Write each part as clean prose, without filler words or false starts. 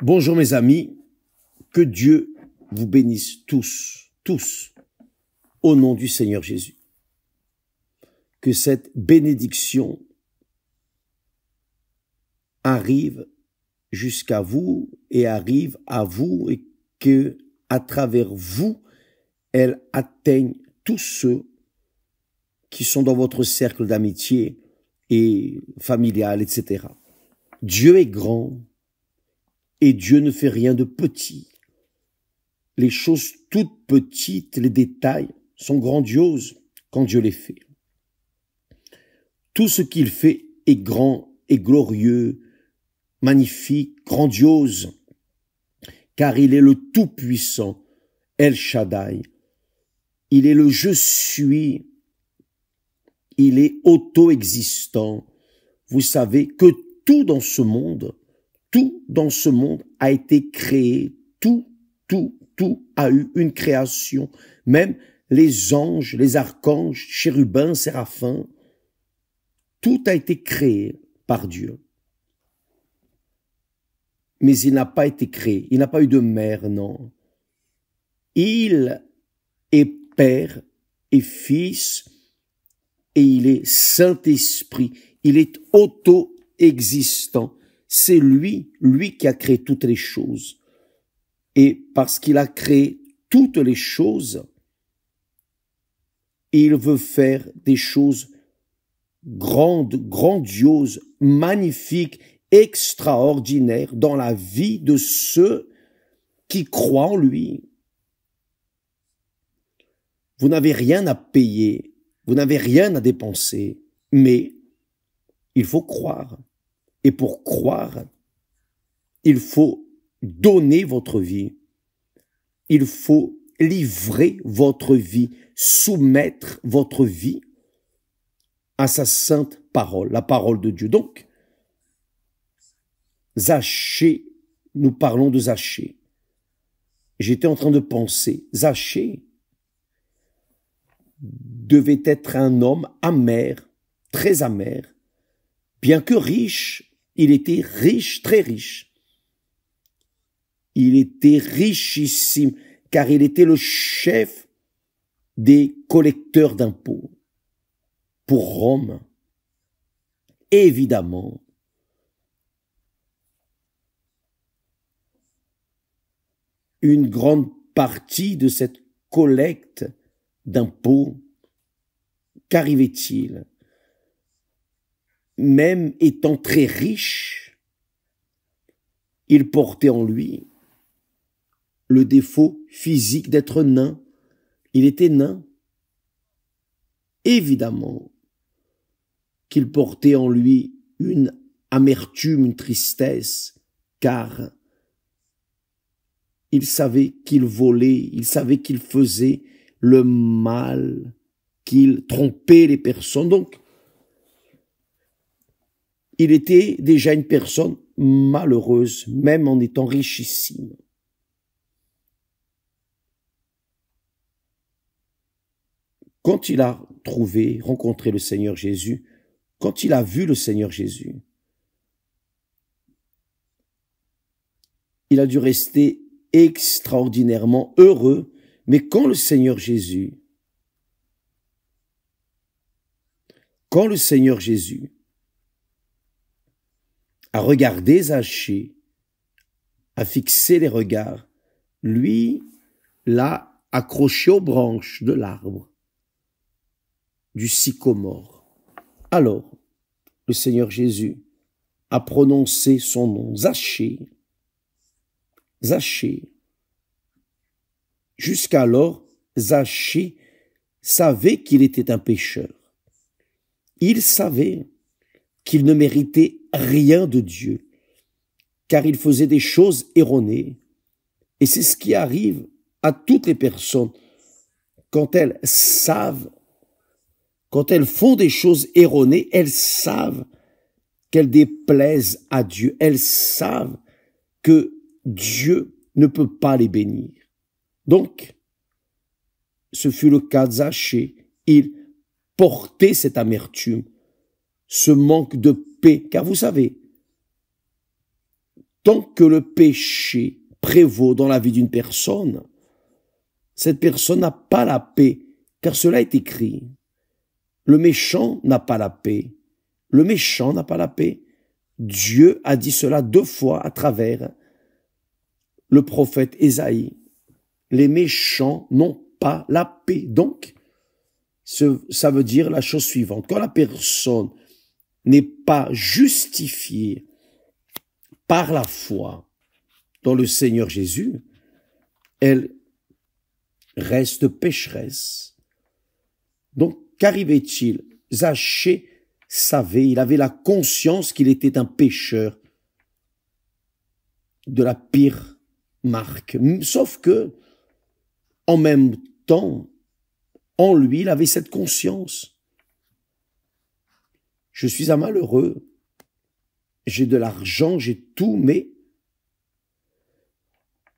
Bonjour mes amis, que Dieu vous bénisse tous, au nom du Seigneur Jésus. Que cette bénédiction arrive jusqu'à vous et arrive à vous et que à travers vous, elle atteigne tous ceux qui sont dans votre cercle d'amitié et familial, etc. Dieu est grand et Dieu ne fait rien de petit. Les choses toutes petites, les détails sont grandioses quand Dieu les fait. Tout ce qu'il fait est grand et glorieux, magnifique, grandiose, car il est le Tout-Puissant, El Shaddai. Il est le Je suis, il est auto-existant. Vous savez que tout dans ce monde a été créé, tout a eu une création. Même les anges, les archanges, chérubins, séraphins, tout a été créé par Dieu. Mais il n'a pas été créé, il n'a pas eu de mère, non. Il est Père et Fils, et il est Saint-Esprit, il est auto-existant. C'est lui qui a créé toutes les choses. Et parce qu'il a créé toutes les choses, il veut faire des choses grandes, grandioses, magnifiques, extraordinaires dans la vie de ceux qui croient en lui. Vous n'avez rien à payer, vous n'avez rien à dépenser, mais il faut croire. Et pour croire, il faut donner votre vie. Il faut livrer votre vie, soumettre votre vie à sa sainte parole, la parole de Dieu. Donc, Zachée, nous parlons de Zachée. J'étais en train de penser, Zachée devait être un homme amer, très amer, bien que riche, il était riche, très riche. Il était richissime, car il était le chef des collecteurs d'impôts pour Rome. Et évidemment, une grande partie de cette collecte d'impôts, qu'arrivait-il? Même étant très riche, il portait en lui le défaut physique d'être nain. Il était nain. Évidemment qu'il portait en lui une amertume, une tristesse, car il savait qu'il volait, il savait qu'il faisait le mal, qu'il trompait les personnes. Donc, il était déjà une personne malheureuse, même en étant richissime. Quand il a rencontré le Seigneur Jésus, quand il a vu le Seigneur Jésus, il a dû rester extraordinairement heureux, mais quand le Seigneur Jésus a regardé Zachée, a fixé les regards, lui l'a accroché aux branches de l'arbre, du sycomore. Alors, le Seigneur Jésus a prononcé son nom, Zachée. Zachée. Jusqu'alors, Zachée savait qu'il était un pécheur. Il savait qu'il ne méritait rien de Dieu, car il faisait des choses erronées. Et c'est ce qui arrive à toutes les personnes quand elles font des choses erronées, elles savent qu'elles déplaisent à Dieu. Elles savent que Dieu ne peut pas les bénir. Donc, ce fut le cas de Zachée. Il portait cette amertume, ce manque de paix, car vous savez, tant que le péché prévaut dans la vie d'une personne, cette personne n'a pas la paix, car cela est écrit. Le méchant n'a pas la paix. Le méchant n'a pas la paix. Dieu a dit cela 2 fois à travers le prophète Ésaïe. Les méchants n'ont pas la paix. Donc, ça veut dire la chose suivante. Quand la personne n'est pas justifiée par la foi dans le Seigneur Jésus, elle reste pécheresse. Donc, qu'arrivait-il? Zachée savait, il avait la conscience qu'il était un pécheur de la pire marque. Sauf que, en même temps, en lui, il avait cette conscience. Je suis un malheureux, j'ai de l'argent, j'ai tout, mais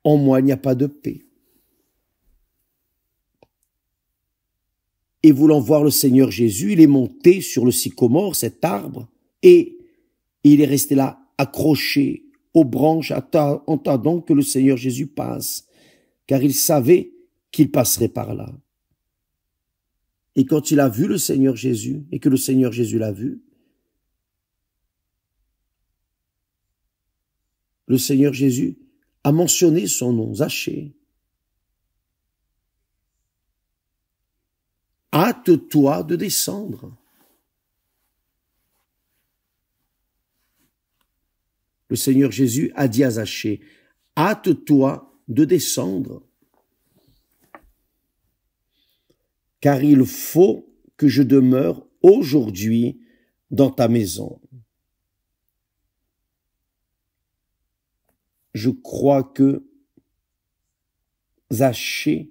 en moi, il n'y a pas de paix. Et voulant voir le Seigneur Jésus, il est monté sur le sycomore, cet arbre, et il est resté là, accroché aux branches, en attendant que le Seigneur Jésus passe, car il savait qu'il passerait par là. Et quand il a vu le Seigneur Jésus, et que le Seigneur Jésus l'a vu, le Seigneur Jésus a mentionné son nom, Zachée. Hâte-toi de descendre. Le Seigneur Jésus a dit à Zachée, hâte-toi de descendre, car il faut que je demeure aujourd'hui dans ta maison. Je crois que Zachée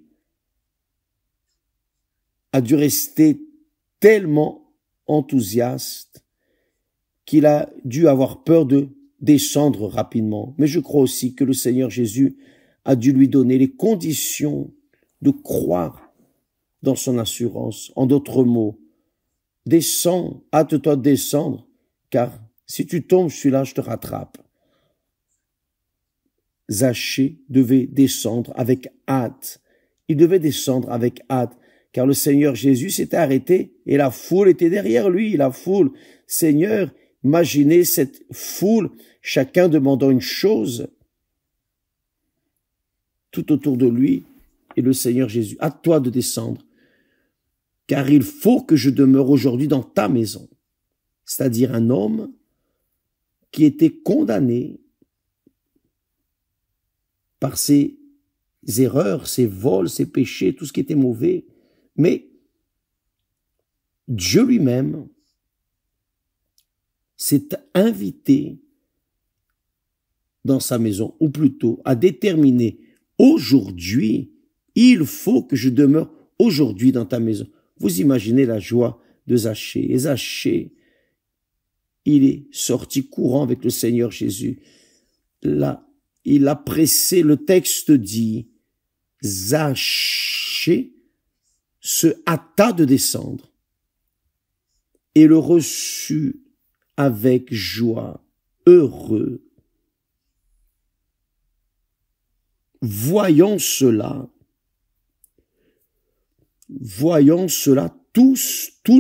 a dû rester tellement enthousiaste qu'il a dû avoir peur de descendre rapidement. Mais je crois aussi que le Seigneur Jésus a dû lui donner les conditions de croire dans son assurance. En d'autres mots, descends, hâte-toi de descendre, car si tu tombes, je suis là, je te rattrape. Zachée devait descendre avec hâte. Il devait descendre avec hâte, car le Seigneur Jésus s'était arrêté et la foule était derrière lui. La foule, Seigneur, imaginez cette foule, chacun demandant une chose tout autour de lui, et le Seigneur Jésus, à toi de descendre, car il faut que je demeure aujourd'hui dans ta maison. C'est-à-dire un homme qui était condamné par ses erreurs, ses vols, ses péchés, tout ce qui était mauvais. Mais Dieu lui-même s'est invité dans sa maison, ou plutôt a déterminé, aujourd'hui, il faut que je demeure aujourd'hui dans ta maison. Vous imaginez la joie de Zachée. Et Zachée, il est sorti courant avec le Seigneur Jésus. Là, il a pressé, le texte dit, Zachée se hâta de descendre et le reçut avec joie, heureux. Voyant cela, tout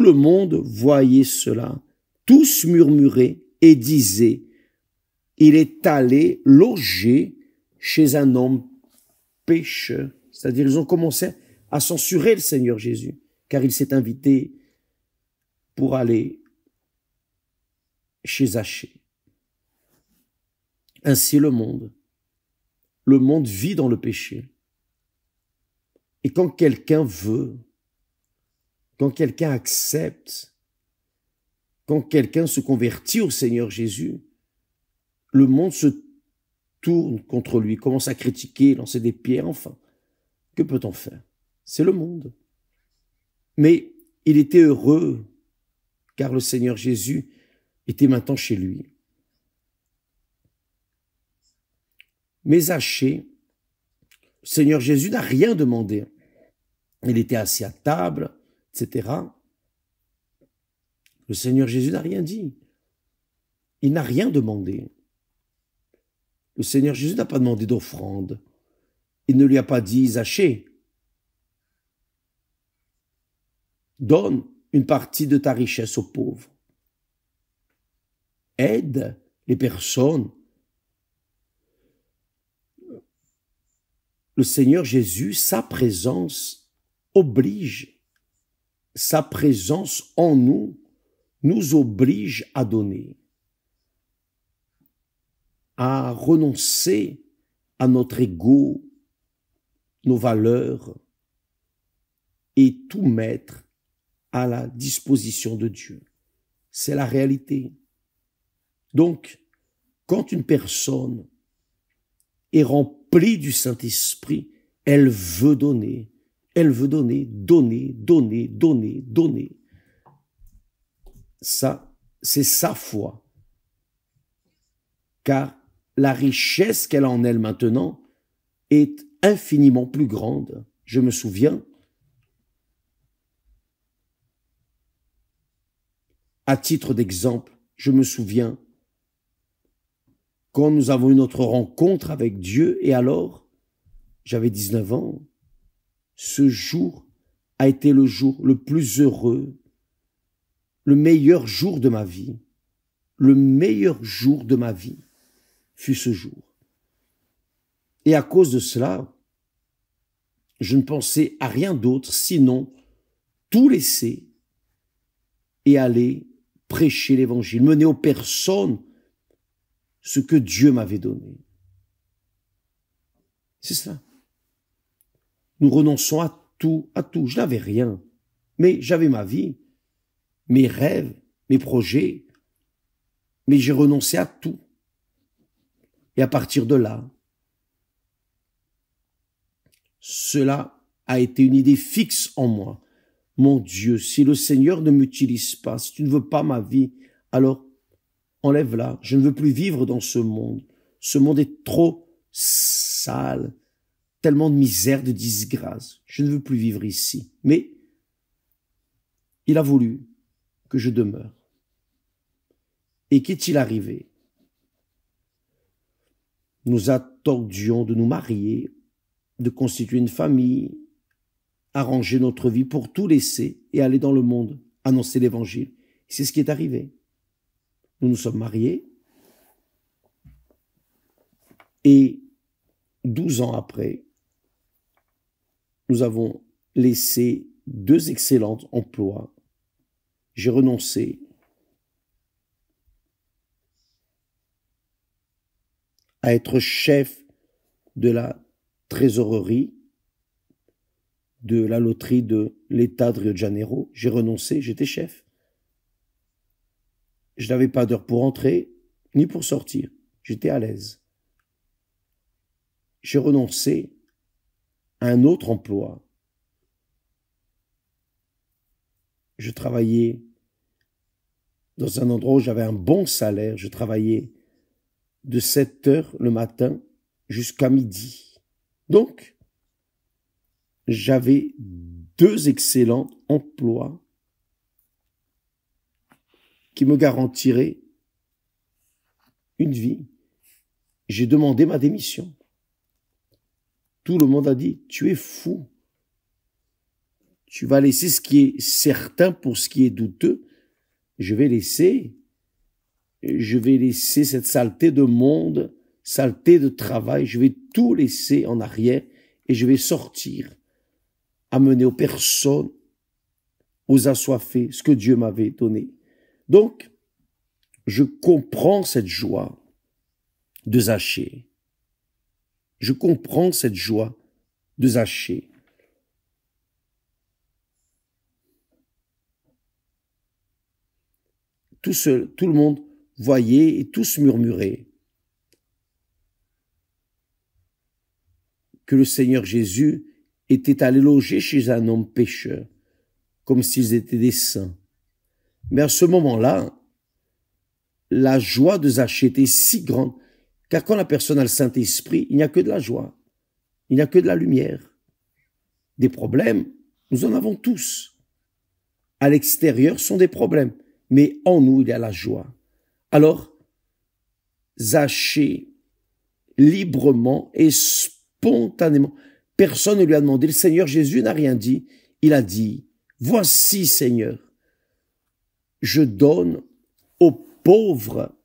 le monde voyait cela. Tous murmuraient et disaient, il est allé loger chez un homme pécheur. C'est-à-dire, ils ont commencé à censurer le Seigneur Jésus, car il s'est invité pour aller chez Zachée. Ainsi le monde vit dans le péché. Et quand quelqu'un veut, quand quelqu'un accepte, quand quelqu'un se convertit au Seigneur Jésus, le monde se tourne contre lui, commence à critiquer, lancer des pierres, enfin. Que peut-on faire? C'est le monde. Mais il était heureux, car le Seigneur Jésus était maintenant chez lui. Mais Zachée, le Seigneur Jésus n'a rien demandé. Il était assis à table, etc. Le Seigneur Jésus n'a rien dit. Il n'a rien demandé. Le Seigneur Jésus n'a pas demandé d'offrande. Il ne lui a pas dit, Zachée, donne une partie de ta richesse aux pauvres. Aide les personnes. Le Seigneur Jésus, sa présence oblige, sa présence en nous oblige à donner, à renoncer à notre ego, nos valeurs, et tout mettre à la disposition de Dieu. C'est la réalité. Donc, quand une personne est remplie du Saint-Esprit, elle veut donner, donner. Ça, c'est sa foi. Car la richesse qu'elle a en elle maintenant est infiniment plus grande. Je me souviens, à titre d'exemple, je me souviens quand nous avons eu notre rencontre avec Dieu, et alors, j'avais 19 ans, ce jour a été le jour le plus heureux, le meilleur jour de ma vie. Le meilleur jour de ma vie fut ce jour. Et à cause de cela, je ne pensais à rien d'autre sinon tout laisser et aller prêcher l'évangile, mener aux personnes ce que Dieu m'avait donné. C'est ça. Nous renonçons à tout. Je n'avais rien, mais j'avais ma vie, mes rêves, mes projets, mais j'ai renoncé à tout. Et à partir de là, cela a été une idée fixe en moi. Mon Dieu, si le Seigneur ne m'utilise pas, si tu ne veux pas ma vie, alors enlève-la. Je ne veux plus vivre dans ce monde. Ce monde est trop sale, tellement de misère, de disgrâce. Je ne veux plus vivre ici. Mais il a voulu que je demeure. Et qu'est-il arrivé? Nous attendions de nous marier, de constituer une famille, arranger notre vie pour tout laisser et aller dans le monde, annoncer l'évangile. C'est ce qui est arrivé. Nous nous sommes mariés et 12 ans après, nous avons laissé 2 excellents emplois. J'ai renoncé à être chef de la trésorerie de la loterie de l'État de Rio de Janeiro. J'ai renoncé, j'étais chef. Je n'avais pas d'heure pour entrer, ni pour sortir. J'étais à l'aise. J'ai renoncé à un autre emploi. Je travaillais dans un endroit où j'avais un bon salaire. Je travaillais de 7 heures le matin jusqu'à midi. Donc, j'avais 2 excellents emplois qui me garantiraient une vie. J'ai demandé ma démission. Tout le monde a dit, tu es fou. Tu vas laisser ce qui est certain pour ce qui est douteux. Je vais laisser cette saleté de monde, saleté de travail. Je vais tout laisser en arrière et je vais sortir, amener aux personnes, aux assoiffés, ce que Dieu m'avait donné. Donc, je comprends cette joie de Zachée. Je comprends cette joie de Zachée. Tout le monde voyait et tous murmuraient que le Seigneur Jésus était allé loger chez un homme pécheur, comme s'ils étaient des saints. Mais à ce moment-là, la joie de Zachée était si grande, car quand la personne a le Saint-Esprit, il n'y a que de la joie, il n'y a que de la lumière. Des problèmes, nous en avons tous. À l'extérieur sont des problèmes, mais en nous, il y a la joie. Alors, Zachée librement et spontanément. Personne ne lui a demandé. Le Seigneur Jésus n'a rien dit. Il a dit, voici Seigneur, je donne aux pauvres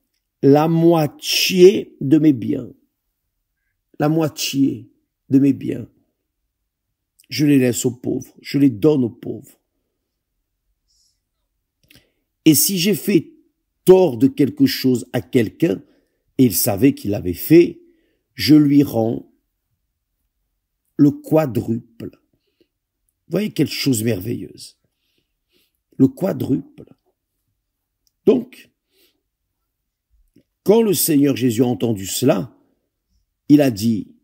la moitié de mes biens. La moitié de mes biens. Je les laisse aux pauvres. Je les donne aux pauvres. Et si j'ai fait tort de quelque chose à quelqu'un, et il savait qu'il l'avait fait, je lui rends le quadruple. Vous voyez quelle chose merveilleuse. Le quadruple. Donc, quand le Seigneur Jésus a entendu cela, il a dit,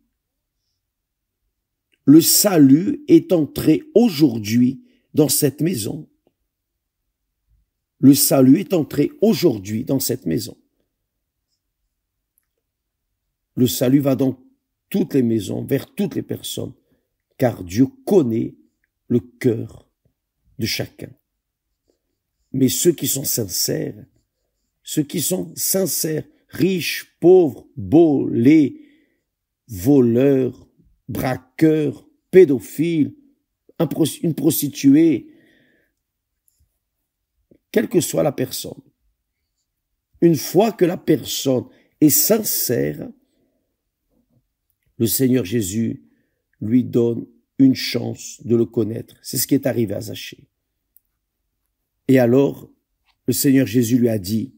le salut est entré aujourd'hui dans cette maison. Le salut est entré aujourd'hui dans cette maison. Le salut va dans toutes les maisons, vers toutes les personnes, car Dieu connaît le cœur de chacun. Mais ceux qui sont sincères, riches, pauvres, beaux, laids, voleurs, braqueurs, pédophiles, une prostituée, quelle que soit la personne, une fois que la personne est sincère, le Seigneur Jésus lui donne une chance de le connaître. C'est ce qui est arrivé à Zachée. Et alors, le Seigneur Jésus lui a dit,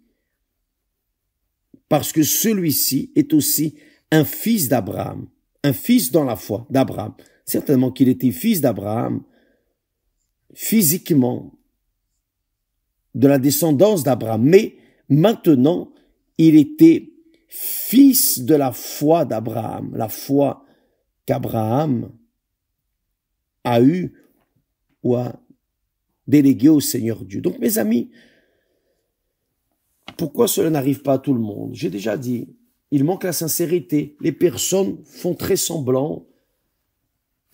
parce que celui-ci est aussi un fils d'Abraham, un fils dans la foi d'Abraham. Certainement qu'il était fils d'Abraham, physiquement, de la descendance d'Abraham, mais maintenant, il était fils de la foi d'Abraham, la foi qu'Abraham a eue ou a déléguée au Seigneur Dieu. Donc, mes amis, pourquoi cela n'arrive pas à tout le monde? J'ai déjà dit, il manque la sincérité. Les personnes font très semblant.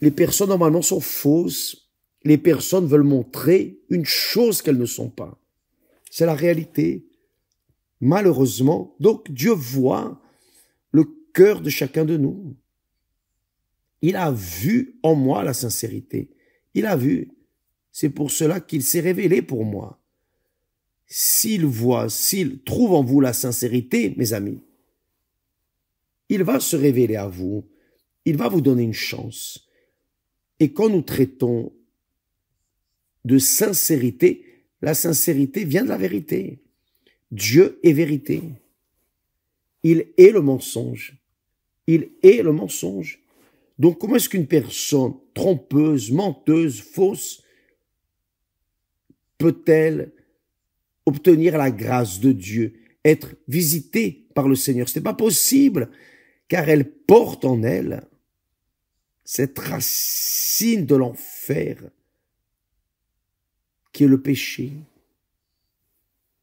Les personnes, normalement, sont fausses. Les personnes veulent montrer une chose qu'elles ne sont pas. C'est la réalité. Malheureusement, donc Dieu voit le cœur de chacun de nous. Il a vu en moi la sincérité. Il a vu. C'est pour cela qu'il s'est révélé pour moi. S'il trouve en vous la sincérité, mes amis, il va se révéler à vous. Il va vous donner une chance. Et quand nous traitons de sincérité, la sincérité vient de la vérité. Dieu est vérité. Il est le mensonge. Il est le mensonge. Donc, comment est-ce qu'une personne trompeuse, menteuse, fausse peut-elle obtenir la grâce de Dieu, être visitée par le Seigneur? Ce n'est pas possible, car elle porte en elle cette racine de l'enfer qui est le péché.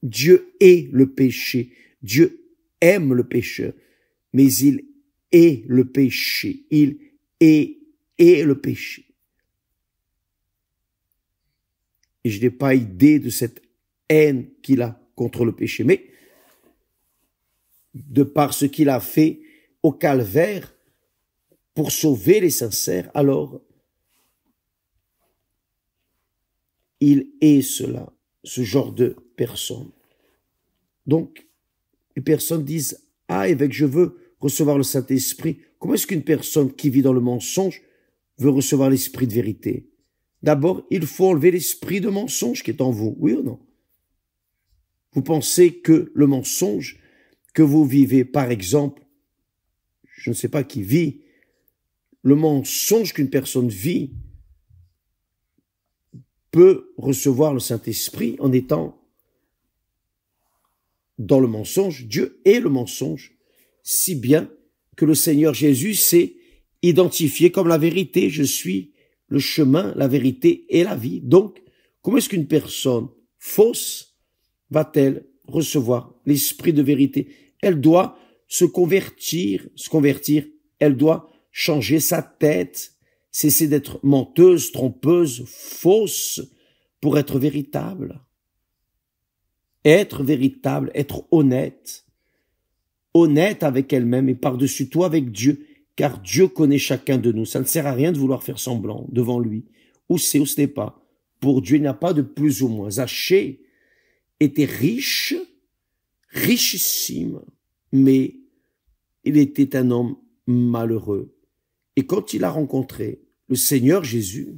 Dieu est le péché. Dieu aime le pécheur, mais il est le péché. Il est le péché. Et je n'ai pas idée de cette haine qu'il a contre le péché, mais de par ce qu'il a fait au calvaire pour sauver les sincères, alors il est cela, ce genre de personne. Donc, les personnes disent, ah, évêque, je veux recevoir le Saint-Esprit. Comment est-ce qu'une personne qui vit dans le mensonge veut recevoir l'esprit de vérité? D'abord, il faut enlever l'esprit de mensonge qui est en vous, oui ou non? Vous pensez que le mensonge que vous vivez, par exemple, je ne sais pas qui vit, le mensonge qu'une personne vit peut recevoir le Saint-Esprit en étant dans le mensonge. Dieu est le mensonge, si bien que le Seigneur Jésus s'est identifié comme la vérité. Je suis le chemin, la vérité et la vie. Donc, comment est-ce qu'une personne fausse va-t-elle recevoir l'esprit de vérité? Elle doit se convertir, elle doit changer sa tête, cesser d'être menteuse, trompeuse, fausse pour être véritable. Être véritable, être honnête. honnête avec elle-même et par-dessus tout avec Dieu, car Dieu connaît chacun de nous. Ça ne sert à rien de vouloir faire semblant devant lui. Où c'est, où ce n'est pas. Pour Dieu, il n'y a pas de plus ou moins. Zachée était riche, richissime, mais il était un homme malheureux. Et quand il a rencontré le Seigneur Jésus,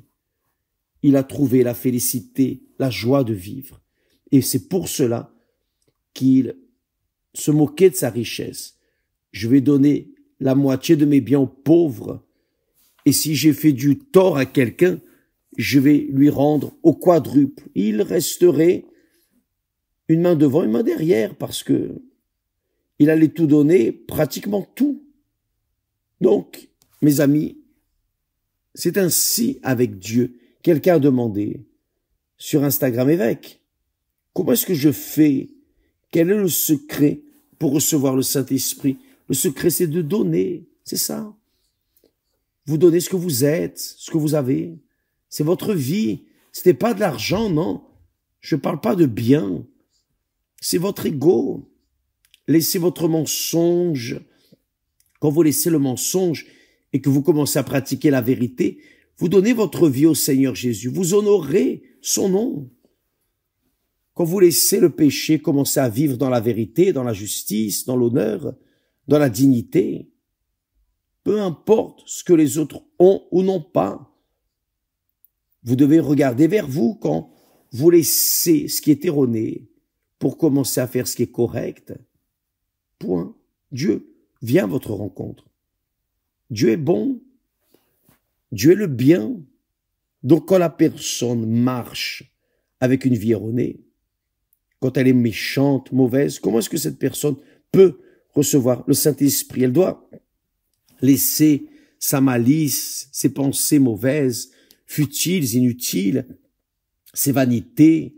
il a trouvé la félicité, la joie de vivre. Et c'est pour cela qu'il se moquait de sa richesse. Je vais donner la moitié de mes biens aux pauvres, et si j'ai fait du tort à quelqu'un, je vais lui rendre au quadruple. Il resterait une main devant, une main derrière, parce que il allait tout donner, pratiquement tout. Donc, mes amis, c'est ainsi avec Dieu. Quelqu'un a demandé sur Instagram, évêque, comment est-ce que je fais? Quel est le secret pour recevoir le Saint-Esprit? Le secret, c'est de donner, c'est ça. Vous donnez ce que vous êtes, ce que vous avez. C'est votre vie. Ce n'est pas de l'argent, non. Je ne parle pas de biens. C'est votre ego. Laissez votre mensonge. Quand vous laissez le mensonge et que vous commencez à pratiquer la vérité, vous donnez votre vie au Seigneur Jésus. Vous honorez son nom. Quand vous laissez le péché commencer à vivre dans la vérité, dans la justice, dans l'honneur, dans la dignité, peu importe ce que les autres ont ou n'ont pas, vous devez regarder vers vous quand vous laissez ce qui est erroné pour commencer à faire ce qui est correct. Point. Dieu vient à votre rencontre. Dieu est bon. Dieu est le bien. Donc quand la personne marche avec une vie erronée, quand elle est méchante, mauvaise, comment est-ce que cette personne peut recevoir le Saint-Esprit? Elle doit laisser sa malice, ses pensées mauvaises, futiles, inutiles, ses vanités,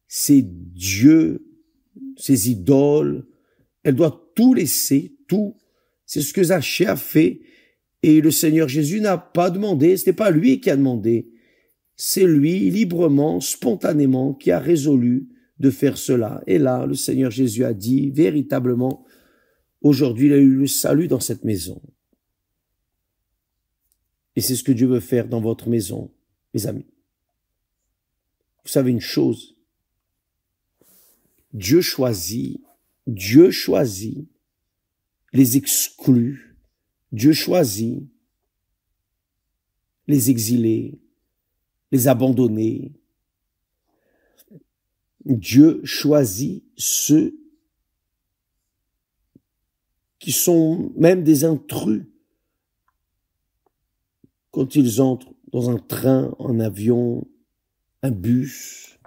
ses dieux, ses idoles. Elle doit tout laisser, tout. C'est ce que Zachée a fait. Et le Seigneur Jésus n'a pas demandé, ce n'est pas lui qui a demandé. C'est lui, librement, spontanément, qui a résolu de faire cela. Et là, le Seigneur Jésus a dit, véritablement, aujourd'hui, il a eu le salut dans cette maison. Et c'est ce que Dieu veut faire dans votre maison, mes amis. Vous savez une chose, Dieu choisit les exclus, Dieu choisit les exilés, les abandonnés. Dieu choisit ceux qui sont même des intrus. Quand ils entrent dans un train, un avion, un bus,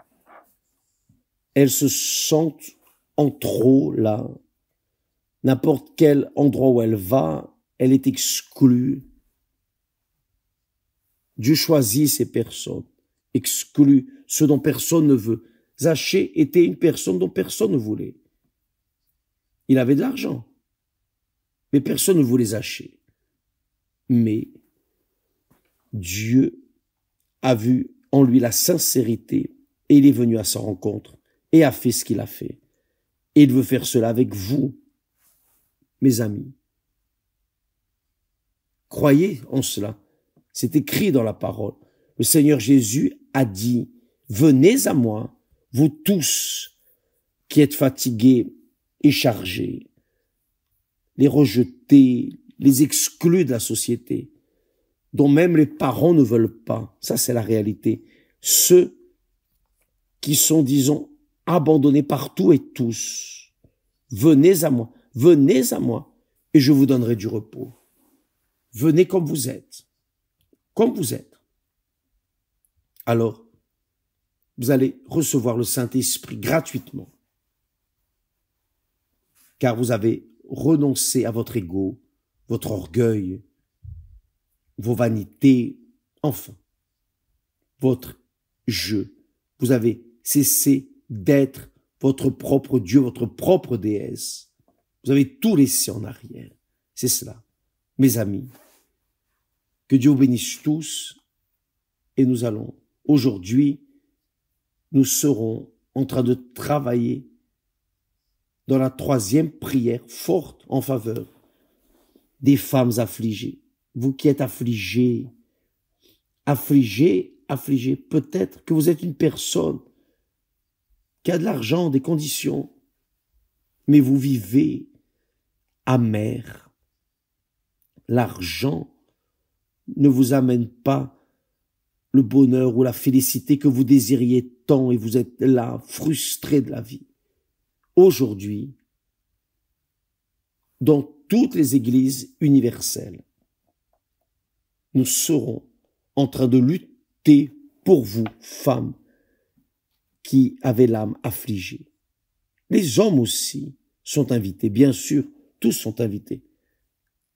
elles se sentent en trop là. N'importe quel endroit où elle va, elle est exclue. Dieu choisit ces personnes, exclut ceux dont personne ne veut. Zachée était une personne dont personne ne voulait. Il avait de l'argent, mais personne ne voulait Zachée. Mais Dieu a vu en lui la sincérité et il est venu à sa rencontre et a fait ce qu'il a fait. Et il veut faire cela avec vous, mes amis. Croyez en cela. C'est écrit dans la parole. Le Seigneur Jésus a dit, venez à moi, vous tous qui êtes fatigués et chargés, les rejetés, les exclus de la société, dont même les parents ne veulent pas. Ça, c'est la réalité. Ceux qui sont, disons, abandonnés par tout et tous. Venez à moi, et je vous donnerai du repos. Venez comme vous êtes. Comme vous êtes. Alors, vous allez recevoir le Saint-Esprit gratuitement. Car vous avez renoncé à votre ego, votre orgueil, vos vanités, enfin, votre jeu. Vous avez cessé d'être votre propre Dieu, votre propre déesse. Vous avez tout laissé en arrière. C'est cela. Mes amis, que Dieu vous bénisse tous et nous allons, aujourd'hui, nous serons en train de travailler dans la troisième prière forte en faveur des femmes affligées. Vous qui êtes affligés, peut-être que vous êtes une personne qui a de l'argent, des conditions, mais vous vivez amer. L'argent ne vous amène pas le bonheur ou la félicité que vous désiriez tant et vous êtes là, frustré de la vie. Aujourd'hui, dans toutes les églises universelles, nous serons en train de lutter pour vous, femmes, qui avez l'âme affligée. Les hommes aussi sont invités, bien sûr, tous sont invités.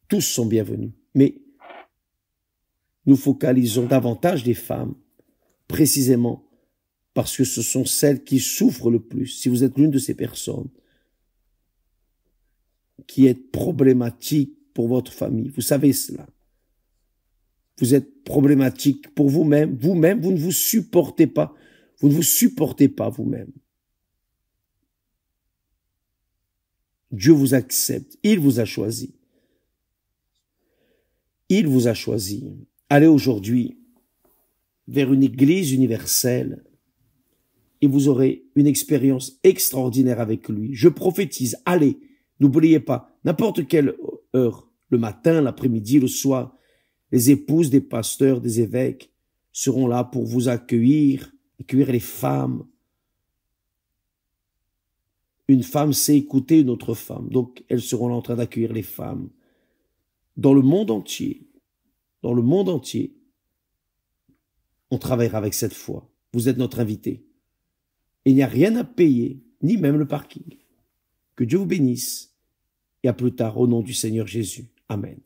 Tous sont bienvenus, mais nous focalisons davantage des femmes, précisément parce que ce sont celles qui souffrent le plus. Si vous êtes l'une de ces personnes qui est problématique pour votre famille, vous savez cela. Vous êtes problématique pour vous-même, vous ne vous supportez pas, vous-même. Dieu vous accepte, il vous a choisi. Il vous a choisi. Allez aujourd'hui vers une église universelle et vous aurez une expérience extraordinaire avec lui. Je prophétise, allez, n'oubliez pas, n'importe quelle heure, le matin, l'après-midi, le soir, les épouses des pasteurs, des évêques seront là pour vous accueillir les femmes. Une femme sait écouter une autre femme, donc elles seront là en train d'accueillir les femmes. Dans le monde entier, on travaillera avec cette foi. Vous êtes notre invité. Il n'y a rien à payer, ni même le parking. Que Dieu vous bénisse. Et à plus tard, au nom du Seigneur Jésus. Amen.